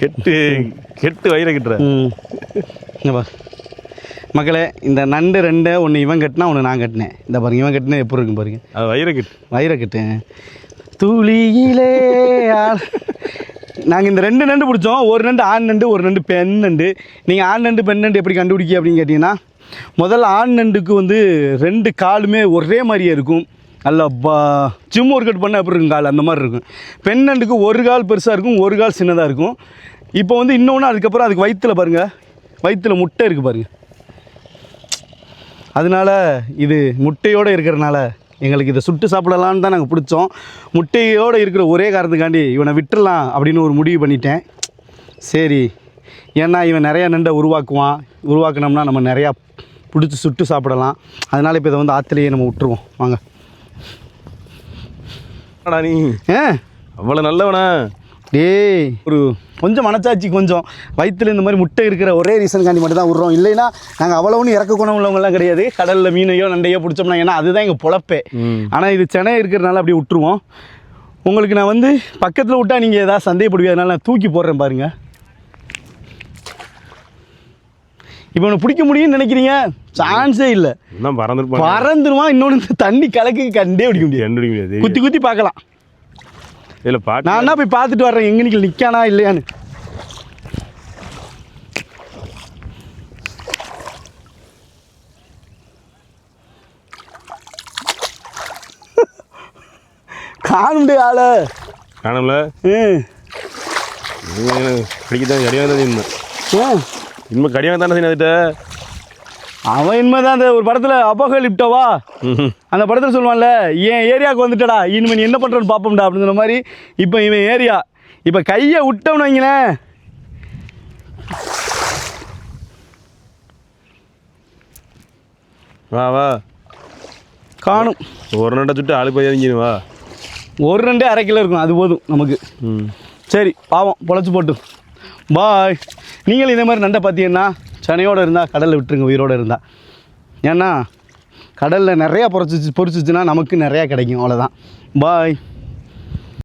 கெட்டு கெட்டு வயிறை கட்டுற. இங்கப்பா மக்களே, இந்த நண்டு ரெண்டு ஒன்று இவன் கட்டினா ஒன்று நான் கட்டினேன். இந்த பாருங்க, இவன் கட்டினா எப்படி இருக்கும் பாருங்க. அது வயிறை கட்டு. வயிறை கட்டு துளியிலே. நாங்கள் இந்த 2 நண்டு பிடிச்சோம். ஒரு நண்டு ஆண் நண்டு, ஒரு நண்டு பெண் நண்டு. நீங்கள் ஆண் நண்டு பெண் நண்டு எப்படி கண்டுபிடிக்க அப்படின்னு கேட்டிங்கன்னா, முதல்ல ஆண் நண்டுக்கு வந்து 2 காலுமே ஒரே மாதிரியே இருக்கும். நல்லா ஜிம் ஒர்க் அவுட் பண்ணால் எப்படி இருக்கும் கால், அந்த மாதிரி இருக்கும். பெண் நண்டுக்கு ஒரு கால் பெருசாக இருக்கும், ஒரு கால் சின்னதாக இருக்கும். இப்போ வந்து இன்னொன்று, அதுக்கப்புறம் அதுக்கு வயிற்றில் பாருங்கள், வயிற்றில் முட்டை இருக்குது பாருங்கள். அதனால் இது முட்டையோடு இருக்கிறனால எங்களுக்கு இதை சுட்டு சாப்பிடலான்னு தான் நாங்கள் பிடிச்சோம். முட்டையோடு இருக்கிற ஒரே காரணத்துக்காண்டி இவனை விட்டுடலாம் அப்படின்னு ஒரு முடிவு பண்ணிட்டேன். சரி, ஏன்னா இவன் நிறையா நண்டை உருவாக்கினோம்னா நம்ம நிறையா பிடிச்சி சுட்டு சாப்பிடலாம். அதனால் இப்போ இதை வந்து ஆற்றுலையே நம்ம விட்டுருவோம். வாங்க. நீ அவ்வளோ நல்லவனா? டேய், ஒரு கொஞ்சம் மனச்சாட்சி, கொஞ்சம் வயிற்றில் இந்த மாதிரி முட்டை இருக்கிற ஒரே ரீசனுக்காண்டி மட்டும் தான் விட்றோம். இல்லைன்னா நாங்கள் அவ்வளோன்னு இறக்க குணம் உள்ளவங்களாம் கிடையாது. கடலில் மீனையோ நண்டையோ பிடிச்சோம்னா, ஏன்னா அதுதான் எங்கள் பொழப்பே. ஆனால் இது சென்னை இருக்கிறனால அப்படி விட்டுருவோம். உங்களுக்கு நான் வந்து பக்கத்தில் விட்டால் நீங்கள் ஏதாவது சந்தேகப்படுவீங்க, அதனால் நான் தூக்கி போடுறேன் பாருங்கள். இப்போ ஒன்று பிடிக்க முடியும்னு நினைக்கிறீங்க? சான்ஸே இல்லை. பறந்துருவான். இன்னொன்று தண்ணி கலக்கு கண்டே பிடிக்க முடியாது. குத்தி குத்தி பார்க்கலாம். இல்லை பாட்டு நான் என்ன போய் பார்த்துட்டு வர்றேன், எங்கே நீங்கள் நிற்கானா இல்லையான்னு. காணும்டே ஆளை காணும்ல. பிடிக்கத்தான் கடியாக தான் இருந்தேன். இனிமேல் கடியாக தானே செய்யணுட்ட. அவன் இனிமேதான் அந்த ஒரு படத்தில் அபோகலிப்டோவா, அந்த படத்தில் சொல்லுவான்ல, என் ஏரியாவுக்கு வந்துட்டடா, இனிமேல் நீ என்ன பண்ணுறன்னு பார்ப்போம்டா அப்படின்னு சொன்ன மாதிரி. இப்போ இவன் ஏரியா, இப்போ கையை விட்டோம்னு வைங்களேன், வா வா காணும். ஒரு நண்டை சுட்டு ஆளு போய் இறங்கிடும். வா, ஒரு நண்டே 1/2 கிலோ இருக்கும், அது போதும் நமக்கு. சரி, பாவம் பொழைச்சி போட்டு. பாய். நீங்களும் இதே மாதிரி நண்டை பார்த்தீங்கன்னா சென்னையோடு இருந்தால் கடலில் விட்டுருங்க, உயிரோடு இருந்தால். ஏன்னா கடலில் நிறையா பொறிச்சிச்சுன்னா நமக்கு நிறையா கிடைக்கும். அவ்வளோதான். பாய்.